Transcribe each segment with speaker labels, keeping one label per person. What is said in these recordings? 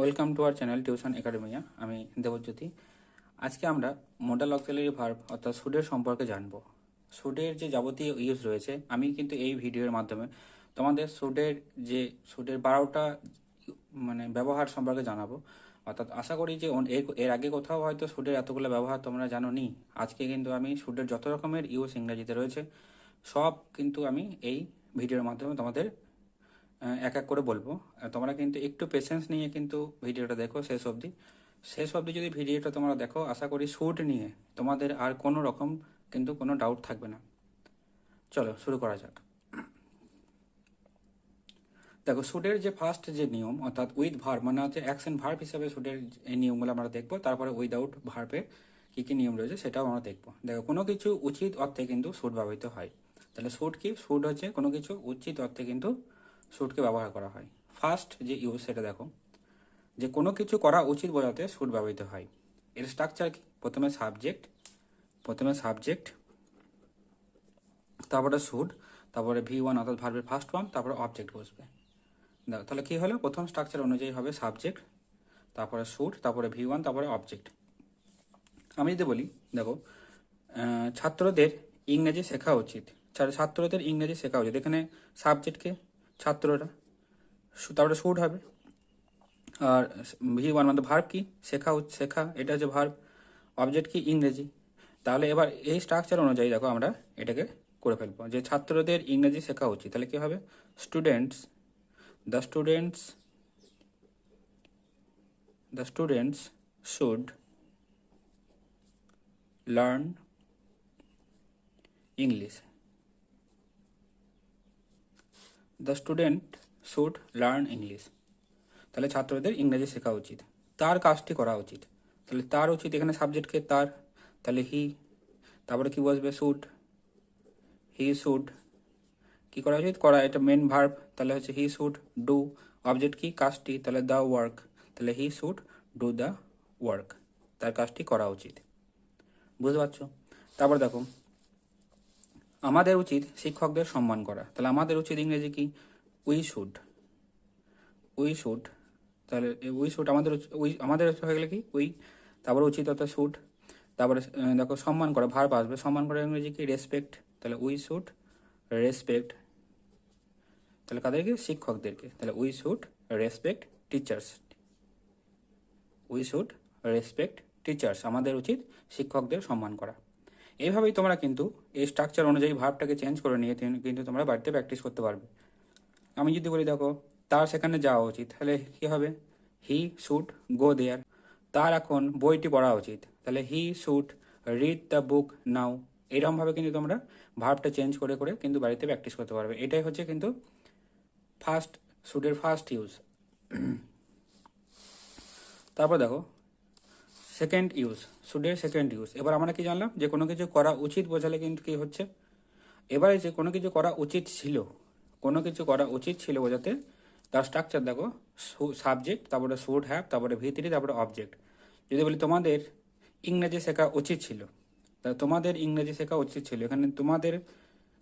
Speaker 1: Welcome to our channel tuition academia. আমি দেবজ্যোতি। আজকে আমরা মডাল অক্সিলারি ভার্ব অর্থাৎ শুডের সম্পর্কে জানবো। শুডের যে যাবতীয় ইউজ রয়েছে, আমি কিন্তু এই ভিডিওর মাধ্যমে তোমাদের শুডের 12টা ব্যবহার সম্পর্কে জানাবো। অর্থাৎ আশা করি যে এর আগে কোথাও হয়তো শুডের এতগুলো ব্যবহার তোমরা জানো নি। আজকে কিন্তু আমি শুডের যত রকমের ইউজ ইংরেজিতে রয়েছে সব কিন্তু আমি এই ভিডিওর মাধ্যমে তোমাদের এক এক করে বলবো। তোমরা কিন্তু একটু পেশেন্স নিয়ে কিন্তু ভিডিওটা দেখো শেষ অবধি যদি ভিডিওটা তোমরা দেখো, আশা করি শুট নিয়ে তোমাদের আর কোনো রকম কিন্তু কোনো ডাউট থাকবে না। চলো শুরু করা যাক। দেখো, শুটের যে ফার্স্ট যে নিয়ম অর্থাৎ উইথ ভার্ব মানে হচ্ছে অ্যাকশন ভার্ব হিসাবে শুটের এই নিয়মগুলো আমরা দেখবো। তারপরে উইদাউট ভার্বে কী কী নিয়ম রয়েছে সেটাও আমরা দেখবো। দেখো, কোনো কিছু উচিত অর্থে কিন্তু শুট ব্যবহৃত হয়। তাহলে শুট কি? শুট হচ্ছে কোনো কিছু উচিত অর্থে কিন্তু শুটকে ব্যবহার করা হয়। ফার্স্ট যে ইউজ সেটা দেখো, যে কোনো কিছু করা উচিত বোঝাতে শুট ব্যবহৃত হয়। এর স্ট্রাকচার কি? প্রথমে সাবজেক্ট, তারপরে শুট, তারপরে V1 অর্থাৎ ভার্বের ফার্স্ট ফর্ম, তারপরে অবজেক্ট বসবে। দেখো তাহলে কি হলো, প্রথম স্ট্রাকচার অনুযায়ী হবে সাবজেক্ট, তারপরে শুট, তারপরে V1, তারপরে অবজেক্ট। আমি যদি বলি, দেখো, ছাত্রদের ইংরেজি শেখা উচিত। ছাত্রদের ইংরেজি শেখা উচিত, এখানে সাবজেক্টকে ছাত্ররা, তারপরে শুট হবে। আর V1 মানে ভার্ব কি? শেখা, এটা হচ্ছে ভার্ব। অবজেক্ট কি? ইংরেজি। তাহলে এবার এই স্ট্রাকচার অনুযায়ী দেখো আমরা এটাকে করে ফেলবো, যে ছাত্রদের ইংরেজি শেখা উচিত। তাহলে কি হবে? The students should learn English. The student should learn English. তাহলে ছাত্রদের ইংরেজি শেখা উচিত, তার কাজটি করা উচিত। তাহলে তার উচিত, এখানে সাবজেক্টকে তার, তাহলে হি, তারপরে কি বসবে? হি শুড কি করা উচিত? করা, এটা মেন ভার্ব, তাহলে হচ্ছে হি শুড ডু। অবজেক্ট কি? কাজটি, তাহলে দ্য ওয়ার্ক, তাহলে he should do the work, তার কাজটি করা উচিত। বুঝতে পারছো? তারপর দেখো, আমাদের উচিত শিক্ষকদের সম্মান করা। তাহলে আমাদের উচিত ইংরেজি কি? We should. তাহলে উই শুড আমাদের হয়ে গেলে কি? উই, তারপরে উচিত অর্থাৎ শুড, তারপরে দেখো সম্মান করা ভার্ব আসবে। সম্মান করা ইংরেজি কি? রেসপেক্ট। তাহলে উই শুড রেসপেক্ট, তাহলে কাদেরকে? শিক্ষকদেরকে। তাহলে উই শুড রেসপেক্ট টিচার্স, আমাদের উচিত শিক্ষকদের সম্মান করা। এইভাবেই তোমরা কিন্তু এই স্ট্রাকচার অনুযায়ী ভার্বটাকে চেঞ্জ করে নিয়ে কিন্তু তোমরা বাড়িতে প্র্যাকটিস করতে পারবে। আমি যদি বলি, দেখো, তার সেখানে যাওয়া উচিত, তাহলে কি হবে? He should go there. তার এখন বইটি পড়া উচিত, তাহলে he should read the book now. এরকমভাবে কিন্তু তোমরা ভার্বটা চেঞ্জ করে করে কিন্তু বাড়িতে প্র্যাকটিস করতে পারবে। এটাই হচ্ছে কিন্তু শুডের ফার্স্ট ইউজ। তারপর দেখো শুডের সেকেন্ড ইউজ। এবার আমরা কি জানলাম, যে কোনো কিছু করা উচিত বোঝালে কিন্তু কি হচ্ছে, এবারে যে কোনো কিছু করা উচিত ছিল বোঝাতে তার স্ট্রাকচার দেখো, সাবজেক্ট, তারপরে শুড হ্যাভ, তারপরে V3, তারপরে অবজেক্ট। যদি বলি তোমাদের ইংরেজি শেখা উচিত ছিল, তাহলে তোমাদের ইংরেজি শেখা উচিত ছিল, এখানে তোমাদের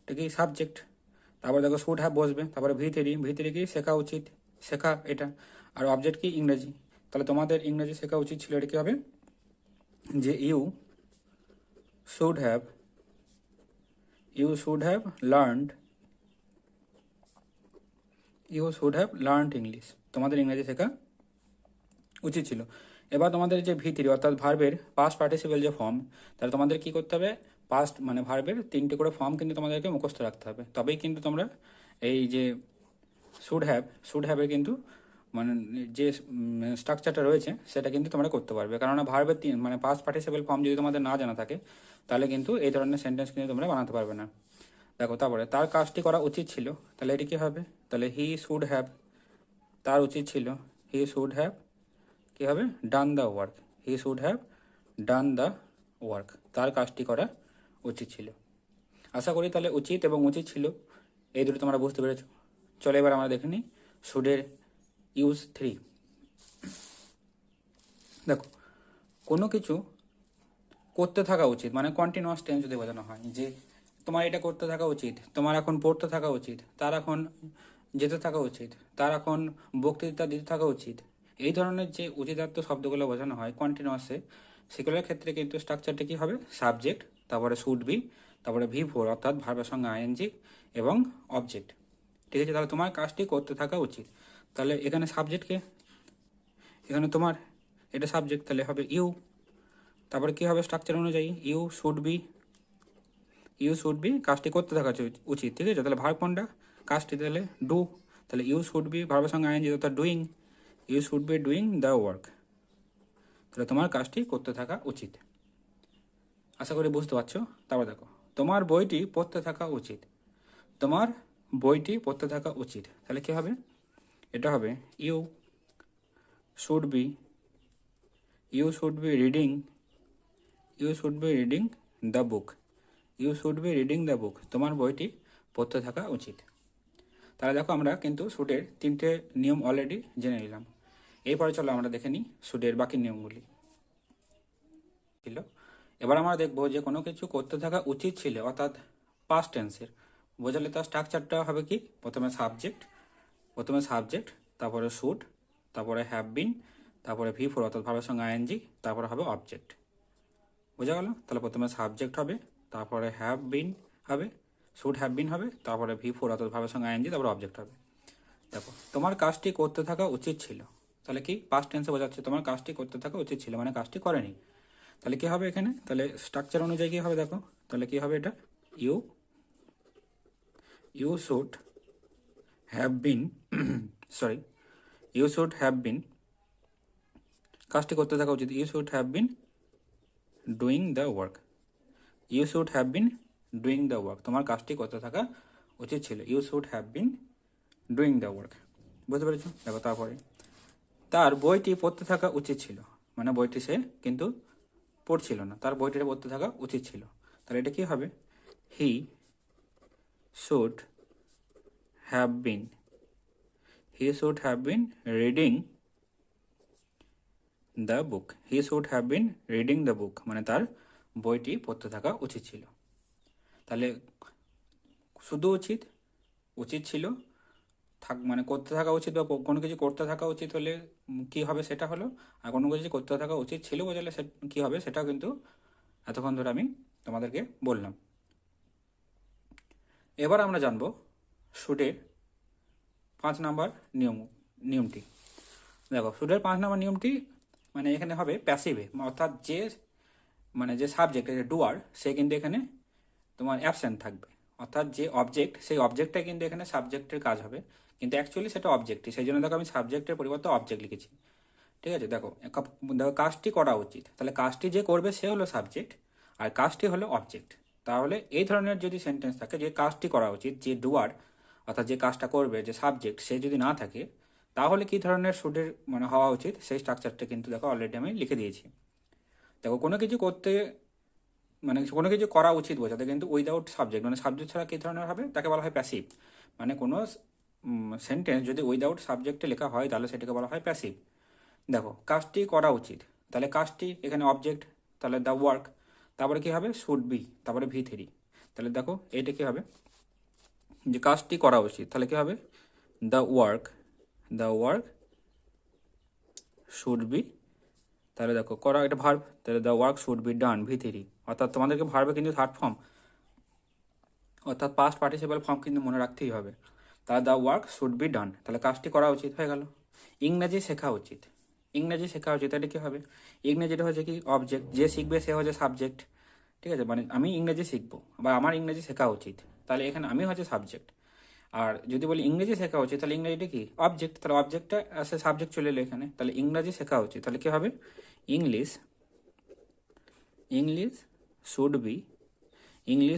Speaker 1: কি? সাবজেক্ট, তারপর দেখো শুড হ্যাভ বসবে, তারপরে V3 কি? শেখা এটা। আর অবজেক্ট কি? ইংরেজি। তাহলে তোমাদের ইংরেজি শেখা উচিত ছিল, এটা কি হবে? যে you should have learned English. তোমাদের ইংরেজি শেখা উচিত ছিল। এবার তোমাদের যে V3 অর্থাৎ ভার্বের পাস্ট পার্টিসিপেল যে ফর্ম, তাহলে তোমাদের কি করতে হবে? পাস্ট মানে ভার্বের 3টে করে ফর্ম কিন্তু তোমাদেরকে মুখস্থ রাখতে হবে, তবেই কিন্তু তোমরা এই যে শুড হ্যাভের কিন্তু মানে যে স্ট্রাকচারটা রয়েছে সেটা কিন্তু তোমরা করতে পারবে। কেননা ভার্বের পাস্ট পার্টিসিপেল ফর্ম যদি তোমাদের না জানা থাকে, তাহলে কিন্তু এই ধরনের সেন্টেন্স কিন্তু তোমরা বানাতে পারবে না। দেখো, তারপরে তার কাজটি করা উচিত ছিল, তাহলে এটি কি হবে? তাহলে হি শুড হ্যাভ, তার উচিত ছিল, হি শুড হ্যাভ কি হবে? ডান দ্য ওয়ার্ক, তার কাজটি করা উচিত ছিল। আশা করি তাহলে উচিত এবং উচিত ছিল এই দুটো তোমরা বুঝতে পেরেছো। চলো এবার আমরা দেখে নিই শুডের ইউজ 3। দেখো, কোনো কিছু করতে থাকা উচিত মানে কন্টিনিউয়াস টেন্স যদি বোঝানো হয়, যে তোমার এটা করতে থাকা উচিত, তোমার এখন পড়তে থাকা উচিত, তার এখন যেতে থাকা উচিত, তার এখন বক্তৃতা দিতে থাকা উচিত, এই ধরনের যে উচিতার্থ শব্দগুলো বোঝানো হয় কন্টিনিউয়াসে, সেগুলোর ক্ষেত্রে কিন্তু স্ট্রাকচারটা কী হবে, সাবজেক্ট, তারপরে শুড বি, তারপরে V4 অর্থাৎ ভার্বের সঙ্গে আইএনজি এবং অবজেক্ট। ঠিক আছে, তাহলে তোমার কাজটি করতে থাকা উচিত। তাহলে এখানে সাবজেক্টকে, এখানে তোমার এটা সাবজেক্ট, তাহলে হবে ইউ, তারপরে কী হবে স্ট্রাকচার অনুযায়ী ইউ শুড বি কাজটি করতে থাকা উচিত। ঠিক আছে, তাহলে ভার্ব কোনটা, কাজটি, তাহলে ডু, তাহলে ইউ শুড বি ভার্বের সঙ্গে আইএনজি অর্থাৎ doing, you should be doing the work. তাহলে তোমার কাজটি করতে থাকা উচিত। আশা করি বুঝতে পারছো। তারপর দেখো, তোমার বইটি পড়তে থাকা উচিত, তোমার বইটি পড়তে থাকা উচিত, তাহলে কী হবে, এটা হবে you should be, you should be reading, you should be reading the book, you should be reading the book, তোমার বইটি পড়তে থাকা উচিত। তাহলে দেখো আমরা কিন্তু শুডের 3টে নিয়ম অলরেডি জেনে নিলাম। এরপরে চলো আমরা দেখে নিই শুডের বাকি নিয়মগুলি ছিল। এবার আমরা দেখবো যে কোনো কিছু করতে থাকা উচিত ছিল অর্থাৎ পাস্ট টেন্সের বোঝালে তার স্ট্রাকচারটা হবে কি, প্রথমে সাবজেক্ট, তারপরে শুড, তারপরে হ্যাভ বিন, তারপরে V4 অর্থাৎ ভার্বের সঙ্গে আইএনজি, তারপরে হবে অবজেক্ট। বোঝা গেল? তাহলে প্রথমে সাবজেক্ট হবে, তারপরে হ্যাভ বিন হবে, শুড হ্যাভ বিন হবে, তারপরে V4 অর্থাৎ ভার্বের সঙ্গে আইএনজি, তারপরে অবজেক্ট হবে। দেখো, তোমার কাজটি করতে থাকা উচিত ছিল, তাহলে কি পাস্ট টেন্সে বোঝাচ্ছে তোমার কাজটি করতে থাকা উচিত ছিল, মানে কাজটি করেনি। তাহলে কি হবে এখানে, তাহলে স্ট্রাকচার অনুযায়ী কি হবে দেখো, তাহলে কি হবে এটা, you should have been you should have been কাজটি করতে থাকা উচিত, you should have been doing the work, you should have been doing the work, তোমার কাজটি করতে থাকা উচিত ছিল, you should have been doing the work. বুঝতে পেরেছো? দেখো তারপরে, তার বইটি পড়তে থাকা উচিত ছিল, মানে বইটি সে কিন্তু পড়ছিল না, তার বইটি পড়তে থাকা উচিত ছিল। তাহলে এটা কি হবে, he should have been reading the book, he should have been reading the বুক, মানে তার বইটি পড়তে থাকা উচিত ছিল। তাহলে শুধু উচিত ছিল মানে করতে থাকা উচিত, বা কোনো কিছু করতে থাকা উচিত হলে কি হবে সেটা হলো, আর কোনো কিছু করতে থাকা উচিত ছিল বোঝালে কি হবে সেটাও কিন্তু এতক্ষণ ধরে আমি তোমাদেরকে বললাম। এবার আমরা জানবো শুডের 5 নাম্বার নিয়মটি। দেখো, শুডের 5 নাম্বার নিয়মটি মানে এখানে হবে প্যাসিভে, অর্থাৎ যে সাবজেক্ট ডুয়ার সে কিন্তু এখানে তোমার অ্যাবসেন্ট থাকবে, অর্থাৎ যে অবজেক্ট সেই অবজেক্টটা কিন্তু এখানে সাবজেক্টের কাজ হবে, কিন্তু অ্যাকচুয়ালি সেটা অবজেক্টই, সেই জন্য দেখো আমি সাবজেক্টের পরিবর্তে অবজেক্ট লিখেছি। ঠিক আছে, দেখো কাজটি করা উচিত, তাহলে কাজটি যে করবে সে হলো সাবজেক্ট আর কাজটি হলো অবজেক্ট। তাহলে এই ধরনের যদি সেন্টেন্স থাকে যে কাজটি করা উচিত, যে ডুয়ার অর্থাৎ যে কাজটা করবে যে সাবজেক্ট সে যদি না থাকে, তাহলে কি ধরনের শুডের মানে হওয়া উচিত সেই স্ট্রাকচারটা কিন্তু দেখো অলরেডি আমি লিখে দিয়েছি। দেখো, কোনো কিছু কোনো কিছু করা উচিত বোঝাতে কিন্তু উইদাউট সাবজেক্ট, মানে সাবজেক্ট ছাড়া কী ধরনের হবে তাকে বলা হয় প্যাসিভ। মানে কোনো সেন্টেন্স যদি উইদাউট সাবজেক্টে লেখা হয় তাহলে সেটাকে বলা হয় প্যাসিভ। দেখো, কাজটি করা উচিত, তাহলে কাজটি এখানে অবজেক্ট, তাহলে দ্য ওয়ার্ক, তারপরে কি হবে শুড বি, তারপরে V3। তাহলে দেখো এইটা কি হবে, যে কাজটি করা উচিত, তাহলে কি হবে দ্য ওয়ার্ক শুড বি, তাহলে দেখো করা এটা ভার্ব, তাহলে the work should be done V3, অর্থাৎ তোমাদেরকে ভার্বে কিন্তু থার্ড ফর্ম অর্থাৎ পাস্ট পার্টিসিপাল ফর্ম কিন্তু মনে রাখতেই হবে। তাহলে the work should be done, তাহলে কাজটি করা উচিত হয়ে গেল। ইংরেজি শেখা উচিত, এটা কী হবে, ইংরেজিটা হচ্ছে কি অবজেক্ট, যে শিখবে সে হচ্ছে সাবজেক্ট। ঠিক আছে, মানে আমি ইংরেজি শিখবো বা আমার ইংরেজি শেখা উচিত, তাহলে এখানে আমি হচ্ছে সাবজেক্ট। আর যদি বলি ইংরেজি শেখা উচিত, তাহলে ইংরেজিটা কি অবজেক্ট, তাহলে অবজেক্টটা সে সাবজেক্ট চলে এলো এখানে, তাহলে ইংরাজি শেখা উচিত, তাহলে কি হবে English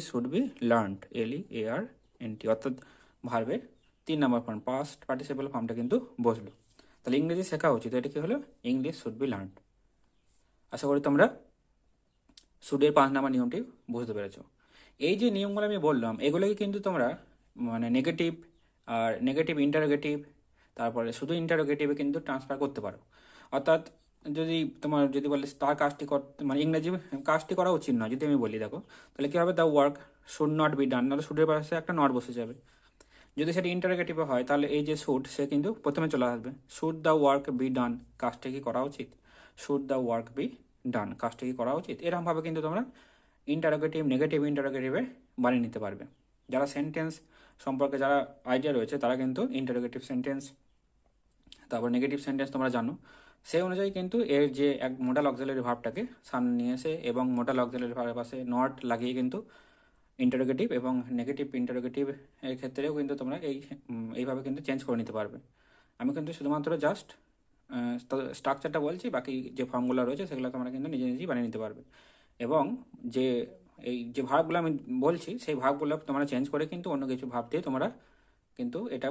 Speaker 1: should be learned LEARNT, অর্থাৎ ভার্বের 3 নম্বর ফর্ম পাস্ট পার্টিসিপাল ফর্মটা কিন্তু বসলো। তাহলে ইংরেজি শেখা উচিত, এটা কি হলো ইংলিশ শুড বি লার্নড। আশা করি তোমরা শুডের 5 নম্বর নিয়মটি বুঝতে পেরেছো। এই যে নিয়মগুলো আমি বললাম এগুলোকে কিন্তু তোমরা মানে নেগেটিভ ইন্টারোগেটিভ, তারপরে শুধু ইন্টারোগেটিভে কিন্তু ট্রান্সফার করতে পারো। অর্থাৎ যদি বলে তার কাজটি মানে ইংরেজি কাজটি করা উচিত নয়, যদি আমি বলি দেখো তাহলে কী হবে the work should not be done, নাহলে শুডের পাশে একটা নট বসে যাবে। যদি সেটা ইন্টারোগেটিভে হয় তাহলে এই যে শুড সে কিন্তু প্রথমে চলে আসবে। Should the work be done, কাজটা কি করা উচিত? Should the work be done, কাজটা কি করা উচিত? এরকমভাবে কিন্তু তোমরা ইন্টারোগেটিভ, নেগেটিভ ইন্টারোগেটিভে বানিয়ে নিতে পারবে। যারা সেন্টেন্স সম্পর্কে যারা আইডিয়া রয়েছে তারা কিন্তু ইন্টারোগেটিভ সেন্টেন্স, তারপর নেগেটিভ সেন্টেন্স তোমরা জানো, সেই অনুযায়ী কিন্তু এর যে এক মোডাল অক্সিলারি ভার্বটাকে সামনে নিয়ে এসে এবং মোডাল অক্সিলারি ভার্বের পাশে নট লাগিয়ে কিন্তু ইন্টারোগেটিভ এবং নেগেটিভ ইন্টারোগেটিভ এর ক্ষেত্রেও কিন্তু তোমরা এইভাবে কিন্তু চেঞ্জ করে নিতে পারবে। আমি কিন্তু শুধুমাত্র জাস্ট স্ট্রাকচারটা বলছি, বাকি যে ফর্মগুলো রয়েছে সেগুলো তোমরা কিন্তু নিজে নিজেই বানিয়ে নিতে পারবে। এবং যে এই যে ভার্বগুলো আমি বলছি সেই ভার্বগুলো তোমরা চেঞ্জ করে কিন্তু অন্য কিছু ভাব দিয়ে তোমরা কিন্তু এটা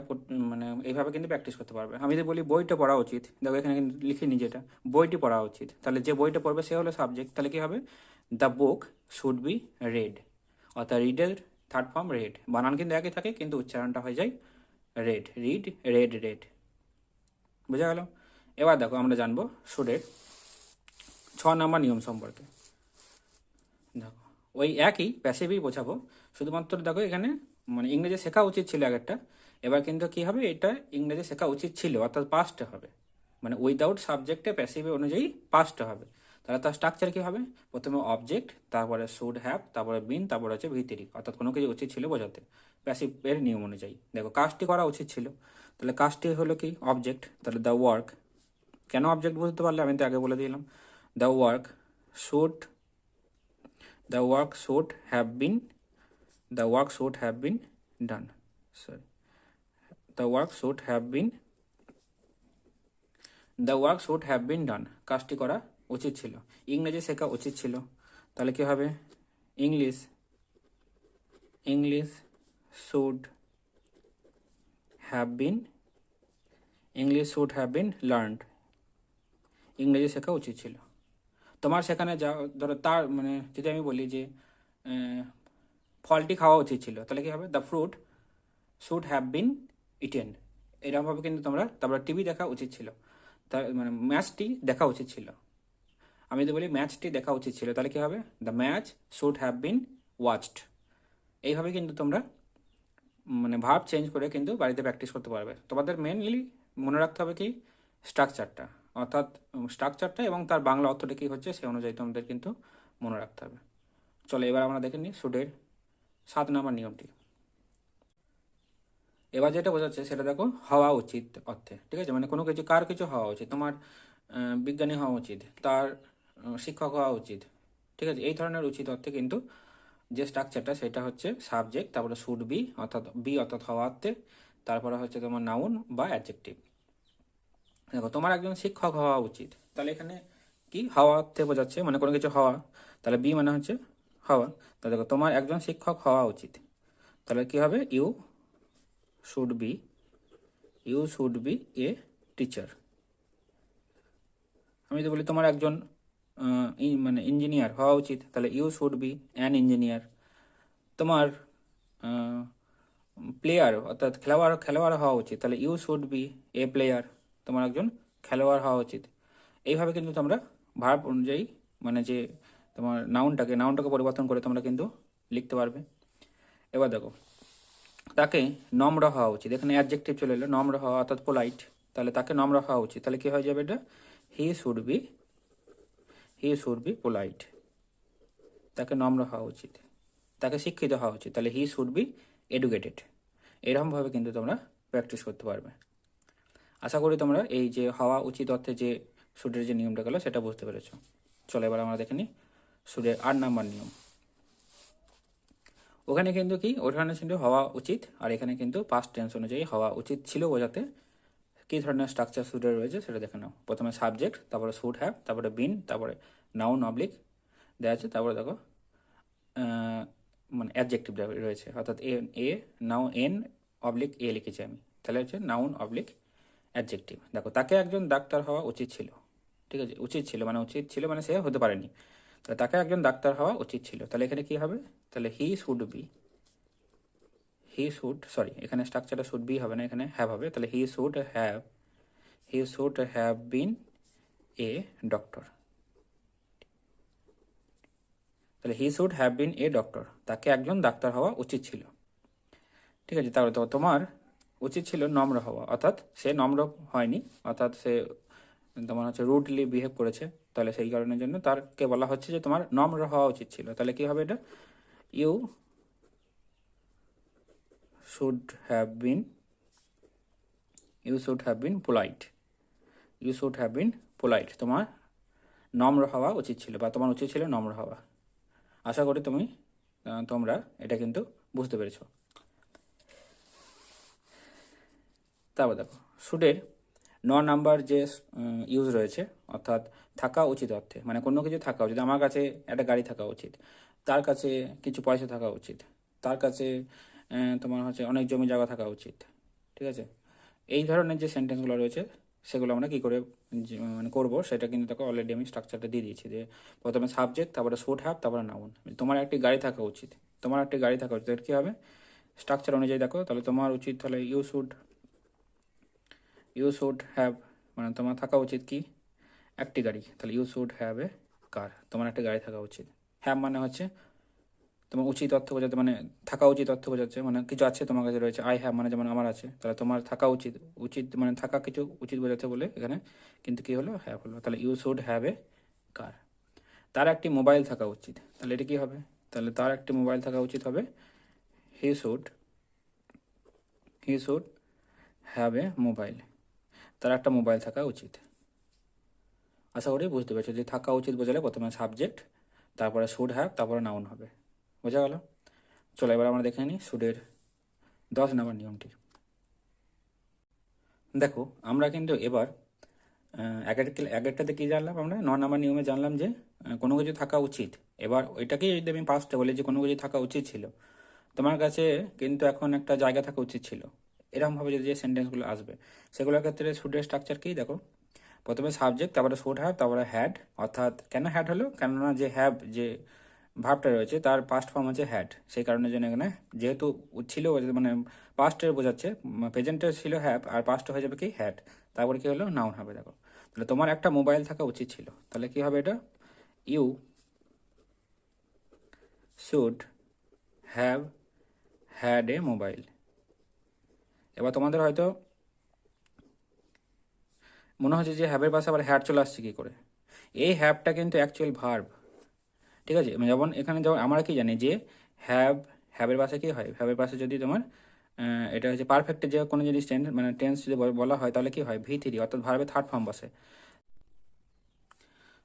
Speaker 1: মানে এইভাবে কিন্তু প্র্যাকটিস করতে পারবে। আমি যদি বলি বইটা পড়া উচিত, দেখো এখানে কিন্তু লিখিনি যেটা, বইটি পড়া উচিত, তাহলে যে বইটা পড়বে সে হলো সাবজেক্ট, তাহলে কি হবে? The book should be red, অর্থাৎ রিডের থার্ড ফর্ম রেড, বানান কিন্তু একই থাকে কিন্তু উচ্চারণটা হয়ে যায় রেড, রিড, রেড, রেড। বোঝা গেল? এবার দেখো আমরা জানবো শুডের 6 নম্বর নিয়ম সম্পর্কে। দেখো ওই একই প্যাসিভই বোঝাবো, শুধুমাত্র দেখো এখানে মানে ইংরেজি শেখা উচিত ছিল আগেরটা, এবার কিন্তু কি হবে, এটা ইংরেজি শেখা উচিত ছিল অর্থাৎ পাস্টে হবে, মানে উইদাউট সাবজেক্টে প্যাসিভ অনুযায়ী পাস্টে হবে। তাহলে তার স্ট্রাকচার কি হবে? প্রথমে অবজেক্ট, তারপরে শুড হ্যাভ, তারপরে বিন, তারপরে হচ্ছে ভিতরিক, অর্থাৎ কোনো কিছু উচিত ছিল বোঝাতে প্যাসিভ এর নিয়ম অনুযায়ী। দেখো কাজটি করা উচিত ছিল, তাহলে কাজটি হলো কি? অবজেক্ট, তাহলে দ্য ওয়ার্ক। কেন অবজেক্ট বুঝতে পারলে? আমি তো আগে বলে দিলাম, the work should, the work should have been, the work should have been done, sorry, the work should have been, the work should have been done, কাজটি করা উচিত ছিল। ইংরেজি শেখা উচিত ছিল, তাহলে কি হবে? English, English should have bin, English should have bin learned, ইংরেজি শেখা উচিত ছিল। তোমার সেখানে যা ধরো তার মানে যদি আমি বলি যে ফলটি খাওয়া উচিত ছিল, তাহলে কি হবে? The fruit should have been eaten, এরকমভাবে কিন্তু তোমরা, তারপরে টিভি দেখা উচিত ছিল, তার মানে ম্যাচটি দেখা উচিত ছিল। আমি যদি বলি ম্যাচটি দেখা উচিত ছিল, তাহলে কি হবে? The match should have bin watched. এইভাবে কিন্তু তোমরা মানে ভার্ব চেঞ্জ করে কিন্তু বাড়িতে প্র্যাকটিস করতে পারবে। তোমাদের মেনলি মনে রাখতে হবে কি? স্ট্রাকচারটা, অর্থাৎ স্ট্রাকচারটা এবং তার বাংলা অর্থটা কী হচ্ছে সে অনুযায়ী তোমাদের কিন্তু মনে রাখতে হবে। চলো এবার আমরা দেখে নিই শুডের 7 নম্বর নিয়মটি। এবার যেটা বোঝাচ্ছে সেটা দেখো, হওয়া উচিত অর্থে, ঠিক আছে? মানে কোনো কিছু, কার কিছু হওয়া উচিত, তোমার বিজ্ঞানী হওয়া উচিত, তার শিক্ষক হওয়া উচিত, ঠিক আছে? এই ধরনের উচিত অর্থে কিন্তু যে স্ট্রাকচারটা সেটা হচ্ছে সাবজেক্ট, তারপরে শুড বি অর্থাৎ বি অর্থাৎ হওয়া অর্থে, তারপরে হচ্ছে তোমার নাউন বা অ্যাডজেক্টিভ। দেখো তোমার একজন শিক্ষক হওয়া উচিত, তাহলে এখানে কি হওয়া অর্থে বোঝাচ্ছে, মানে কোনো কিছু হওয়া, তাহলে বি মানে হচ্ছে হওয়া। তাহলে দেখো তোমার একজন শিক্ষক হওয়া উচিত, তাহলে কি হবে? You should be, you should be a teacher. আমি যদি বলি তোমার একজন মানে ইঞ্জিনিয়ার হওয়া উচিত, তাহলে you should be an engineer. তোমার প্লেয়ার অর্থাৎ খেলোয়াড় খেলোয়াড় হওয়া উচিত, তাহলে you should be a player, তোমার একজন খেলোয়াড় হওয়া উচিত। এইভাবে কিন্তু তোমরা ভার্ব অনুযায়ী মানে যে তোমার নাউনটাকে পরিবর্তন করে তোমরা কিন্তু লিখতে পারবে। এবার দেখো তাকে নম্র হওয়া উচিত, এখানে অ্যাডজেক্টিভ চলে এলো, নম্র হওয়া অর্থাৎ পোলাইট, তাহলে তাকে নম্র হওয়া উচিত, তাহলে কি হয়ে যাবে এটা? He should be, he should be polite, তাকে নম্র হওয়া উচিত। তাকে শিক্ষিত হওয়া উচিত, তাহলে হি শুড বি এডুকেটেড। এরকমভাবে কিন্তু তোমরা প্র্যাকটিস করতে পারবে। আশা করি তোমরা এই যে হওয়া উচিত অর্থে যে শুডের যে নিয়মটা গেলো সেটা বুঝতে পেরেছো। চলো এবার আমরা দেখে নিই শুডের 8 নম্বর নিয়ম। ওখানে কিন্তু কি, ওখানে কিন্তু হওয়া উচিত, আর এখানে কিন্তু পাস্ট টেন্স অনুযায়ী হওয়া উচিত ছিল বোঝাতে কী ধরনের স্ট্রাকচার শুডের রয়েছে সেটা দেখে নাও। প্রথমে সাবজেক্ট, তারপরে শুড হ্যাভ, তারপরে বিন, তারপরে নাউন অবলিক দেওয়া আছে, তারপরে দেখো মানে অ্যাডজেক্টিভ রয়েছে, অর্থাৎ এ নাও এন অবলিক এ লিখেছি আমি, তাহলে হচ্ছে নাউন অবলিক অ্যাডজেক্টিভ। দেখো তাকে একজন ডাক্তার হওয়া উচিত ছিল, ঠিক আছে? উচিত ছিল মানে সে হতে পারেনি, তাহলে তাকে একজন ডাক্তার হওয়া উচিত ছিল, তাহলে এখানে কি হবে? তাহলে he should be, he should, sorry এখানে স্ট্রাকচারটা শুড বি হবে না, এখানে হ্যাভ হবে, তাহলে he should have been a doctor, তাহলে he should have been a doctor, তাকে একজন ডাক্তার হওয়া উচিত ছিল। ঠিক আছে, তাহলে তো তোমার উচিত ছিল নম্র হওয়া, অর্থাৎ সে নম্র হয়নি, অর্থাৎ সে তোমার হচ্ছে রুডলি বিহেভ করেছে। তাহলে সেই কারণের জন্য তারকে বলা হচ্ছে যে তোমার নম্র হওয়া উচিত ছিল। তাহলে কি হবে এটা? You should have been, you should have been polite, you should have been polite. তোমার নম্র হওয়া উচিত ছিল, বা তোমার উচিত ছিল নম্র হওয়া। আশা করি তোমরা এটা কিন্তু বুঝতে পেরেছো। তারপর দেখো শুডের নাম্বার যে ইউজ রয়েছে, অর্থাৎ থাকা উচিত অর্থে, মানে কোনো কিছু থাকা উচিত। আমার কাছে একটা গাড়ি থাকা উচিত, তার কাছে কিছু পয়সা থাকা উচিত, তার কাছে তোমার হচ্ছে অনেক জমি জায়গা থাকা উচিত। ঠিক আছে, এই ধরনের যে সেন্টেন্সগুলো রয়েছে সেগুলো আমরা কী করে মানে করবো, সেটা কিন্তু দেখো অলরেডি আমি স্ট্রাকচারটা দিয়ে দিয়েছি। যে প্রথমে সাবজেক্ট, তারপরে শুড হ্যাভ, তারপরে নাউন। তোমার একটি গাড়ি থাকা উচিত, তোমার একটি গাড়ি থাকা উচিত, কী হবে স্ট্রাকচার অনুযায়ী দেখো। তাহলে তোমার উচিত, তাহলে ইউ শুড হ্যাভ, মানে তোমার থাকা উচিত কি একটি গাড়ি, তাহলে ইউ শুড হ্যাভ এ কার, তোমার একটা গাড়ি থাকা উচিত। হ্যাভ মানে হচ্ছে তোমার উচিত অর্থ বোঝাতে, মানে থাকা উচিত অর্থ বোঝাচ্ছে, মানে কিছু আছে তোমার কাছে রয়েছে। আই হ্যাভ মানে যেমন আমার আছে, তাহলে তোমার থাকা উচিত, উচিত মানে থাকা কিছু উচিত বোঝাচ্ছে বলে এখানে কিন্তু কি হলো, হ্যাভ হলো। তাহলে ইউ শুড হ্যাভ এ কার। তার একটি মোবাইল থাকা উচিত, তাহলে এটা কি হবে, তাহলে তার একটি মোবাইল থাকা উচিত হবে he should, he should have a mobile, তার একটা মোবাইল থাকা উচিত। আশা করি বুঝতে পেরেছো যে থাকা উচিত বোঝালে প্রথমে সাবজেক্ট, তারপরে শুড হ্যাভ, তারপরে নাউন হবে। বোঝা গেল? চলো এবার আমরা দেখে নিই শুডের 10 নম্বর নিয়মটি। দেখো আমরা কিন্তু এবার এক একটাতে কী জানলাম, আমরা 9 নম্বর নিয়মে জানলাম যে কোনো কিছু থাকা উচিত। এবার ওইটাকেই যদি আমি পাস্টে বলি যে কোনো কিছু থাকা উচিত ছিল, তোমার কাছে কিন্তু এখন একটা জায়গা থাকা উচিত ছিল, এরকমভাবে যদি যে সেন্টেন্সগুলো আসবে সেগুলোর ক্ষেত্রে শুডের স্ট্রাকচার কী দেখো, প্রথমে সাবজেক্ট, তারপরে শুড হ্যাভ, তারপরে হ্যাড। অর্থাৎ কেন হ্যাড হলো, কেননা যে হ্যাভ যে ভার্বটা রয়েছে তার পাস্ট ফর্ম হচ্ছে হ্যাড, সেই কারণের জন্য এখানে যেহেতু ছিল মানে পাস্টের বোঝাচ্ছে, প্রেজেন্টের ছিল হ্যাভ আর পাস্ট হয়ে যাবে কি হ্যাড, তারপরে কি হলো নাউন হবে। দেখো তাহলে তোমার একটা মোবাইল থাকা উচিত ছিল, তাহলে কি হবে এটা, you should have had a mobile. এবার তোমাদের হয়তো মনে হচ্ছে যে হ্যাভের পাশে আবার হ্যাড চলে আসছে কী করে, এই হ্যাভটা কিন্তু অ্যাকচুয়াল ভার্ব। ঠিক আছে, যেমন এখানে যেমন আমরা কি জানি যে হ্যাভের পাশে কি হয়, হ্যাভের পাশে যদি তোমার এটা হচ্ছে পারফেক্টে যে কোনো জিনিস টেন্স, মানে টেন্স যদি বলা হয় তাহলে কি হয় V3, অর্থাৎ ভার্বের থার্ড ফর্ম বসে।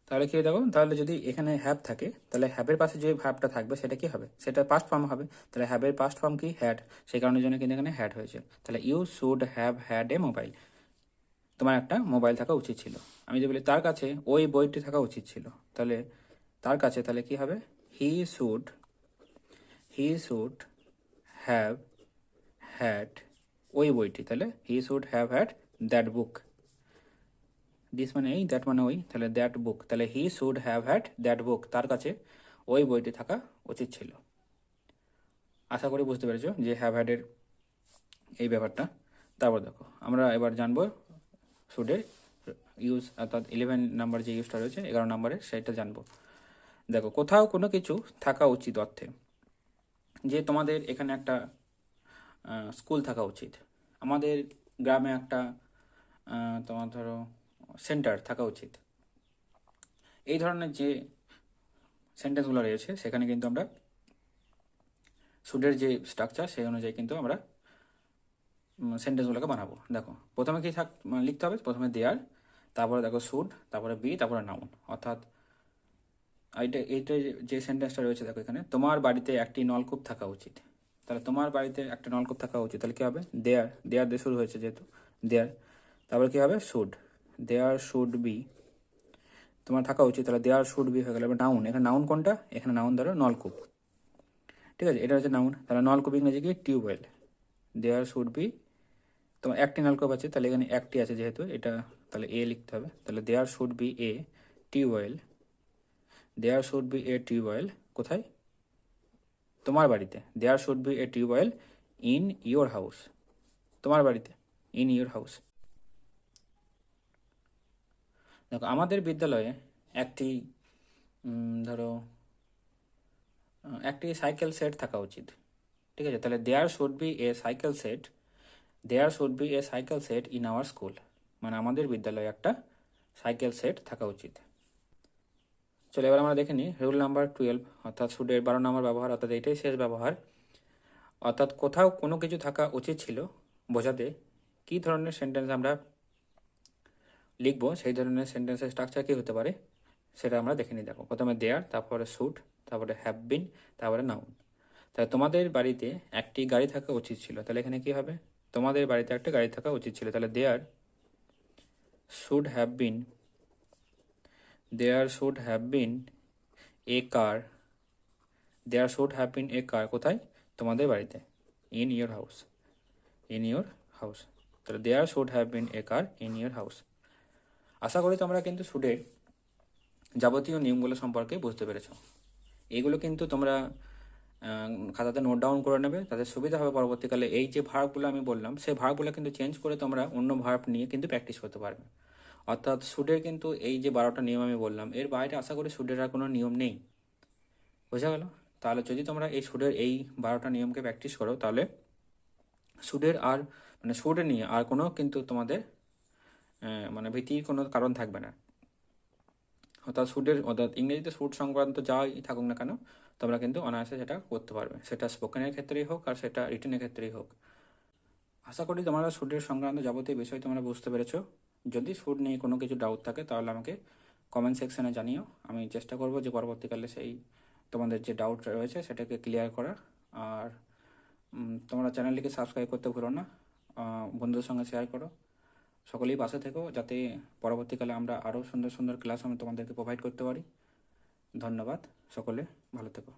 Speaker 1: তাহলে কি দেখো, তাহলে যদি এখানে হ্যাভ থাকে তাহলে হ্যাভের পাশে যে ভার্বটা থাকবে সেটা কি হবে, সেটা পাস্ট ফর্ম হবে। তাহলে হ্যাভের পাস্ট ফর্ম কি হ্যাড, সেই কারণের জন্য কিন্তু এখানে হ্যাড হয়েছে। তাহলে you should have had a mobile, তোমার একটা মোবাইল থাকা উচিত ছিল। আমি যদি বলি তার কাছে ওই বইটি থাকা উচিত ছিল, তাহলে তার কাছে তাহলে কি হবে, he should, he should have had ওই বইটি, তাহলে he should have had that book. This মানে এই, দ্যাট মানে ওই, তাহলে দ্যাট বুক, তাহলে he should have had that বুক, তার কাছে ওই বইটি থাকা উচিত ছিল। আশা করি বুঝতে পেরেছো যে হ্যাভ হ্যাডের এই ব্যাপারটা। তারপর দেখো আমরা এবার জানবো শুডের ইউজ, অর্থাৎ 11 নম্বর যে ইউজটা রয়েছে 11 নম্বরের সেটা জানবো। দেখো কোথাও কোনো কিছু থাকা উচিত অর্থে, যে তোমাদের এখানে একটা স্কুল থাকা উচিত, আমাদের গ্রামে একটা তোমার ধরো সেন্টার থাকা উচিত, এই ধরনের যে সেন্টেন্সগুলো রয়েছে সেখানে কিন্তু আমরা শুডের যে স্ট্রাকচার সেই অনুযায়ী কিন্তু আমরা সেন্টেন্সগুলোকে বানাবো। দেখো প্রথমে কি লিখতে হবে, প্রথমে দেয়ার, তারপরে দেখো শুড, তারপরে বি, তারপরে নাউন। অর্থাৎ এইটা যে সেন্টেন্সটা রয়েছে দেখো এখানে, তোমার বাড়িতে একটি নলকূপ থাকা উচিত, তাহলে তোমার বাড়িতে একটা নলকূপ থাকা উচিত, তাহলে কি হবে দেয়ার, দেয়ার দিয়ে শুরু হয়েছে যেহেতু দেয়ার, তারপরে কি হবে শুড, দেয়ার শুড বি, তোমার থাকা উচিত, তাহলে দেয়ার শুড বি হয়ে গেল। এবার নাউন, এখানে নাউন কোনটা, এখানে নাউন ধরো নলকূপ। ঠিক আছে, এটা হচ্ছে নাউন, তাহলে নলকূপ ইংরেজি কি টিউবওয়েল, দেয়ার শুড বি, তোমার একটি নলকূপ আছে তাহলে এখানে একটি আছে যেহেতু এটা, তাহলে এ লিখতে হবে, তাহলে there should be a tubewell, there should be a tubewell কোথায়, তোমার বাড়িতে, there should be a tubewell in your house, তোমার বাড়িতে, ইন ইয়োর হাউস। দেখো আমাদের বিদ্যালয়ে একটি ধরো একটি সাইকেল সেট থাকা উচিত, ঠিক আছে, তাহলে there should be a cycle set in our school, মানে আমাদের বিদ্যালয়ে একটা সাইকেল সেট থাকা উচিত। চলো এবার আমরা দেখে নিই রুল নাম্বার 12, অর্থাৎ শুডের 12 নম্বর ব্যবহার, অর্থাৎ এইটাই শেষ ব্যবহার। অর্থাৎ কোথাও কোনো কিছু থাকা উচিত ছিল বোঝাতে কী ধরনের সেন্টেন্স আমরা লিখবো, সেই ধরনের সেন্টেন্সের স্ট্রাকচার কী হতে পারে সেটা আমরা দেখে নিই। দেখো, প্রথমে দেয়ার, তারপরে শুড, তারপরে হ্যাভ বিন, তারপরে নাউন। তাহলে তোমাদের বাড়িতে একটি গাড়ি থাকা উচিত ছিল, তাহলে এখানে কি হবে? তোমাদের বাড়িতে একটা গাড়ি থাকা উচিত ছিল, তাহলে should have been there should have been a car there should have been a car, কোথায়? তোমাদের বাড়িতে, in your house, in your house. তাহলে there should have been a car in your house. আশা করি তোমরা কিন্তু শুডের যাবতীয় নিয়মগুলো সম্পর্কে বুঝতে পেরেছো। এগুলো কিন্তু তোমরা খাতাতে নোট ডাউন করে নেবে, তাদের সুবিধা হবে পরবর্তীকালে। এই যে ভার্বগুলো আমি বললাম সেই ভার্বগুলো কিন্তু চেঞ্জ করে তোমরা অন্য ভার্ব নিয়ে কিন্তু প্র্যাকটিস করতে পারবে। অর্থাৎ শুডের কিন্তু এই যে 12টা নিয়ম আমি বললাম, এর বাইরে আশা করি শুডের আর কোনো নিয়ম নেই। বোঝা গেল? তাহলে যদি তোমরা এই শুডের এই 12টা নিয়মকে প্র্যাকটিস করো, তাহলে শুডের আর মানে শুডে নিয়ে আর কোনো কিন্তু তোমাদের মানে ভীতির কোনো কারণ থাকবে না। অর্থাৎ ইংরেজিতে শুড সংক্রান্ত যাই থাকুক না কেন, তোমরা কিন্তু অনায়াসে সেটা করতে পারবে, সেটা স্পোকেনের ক্ষেত্রেই হোক আর সেটা রিটেনের ক্ষেত্রেই হোক। আশা করি তোমরা শুডের সংক্রান্ত যাবতীয় বিষয় তোমরা বুঝতে পেরেছো। যদি শুড নিয়ে কোনো কিছু ডাউট থাকে তাহলে আমাকে কমেন্ট সেকশনে জানিও, আমি চেষ্টা করব যে পরবর্তীকালে সেই তোমাদের যে ডাউট রয়েছে সেটাকে ক্লিয়ার করার। আর তোমরা চ্যানেলটিকে সাবস্ক্রাইব করতে ভুলো না, বন্ধুদের সঙ্গে শেয়ার করো। সকলেই পাশে থেকো যাতে পরবর্তীকালে আমরা আরও সুন্দর সুন্দর ক্লাস আমি তোমাদেরকে প্রোভাইড করতে পারি। ধন্যবাদ, সকলে ভালো থেকো।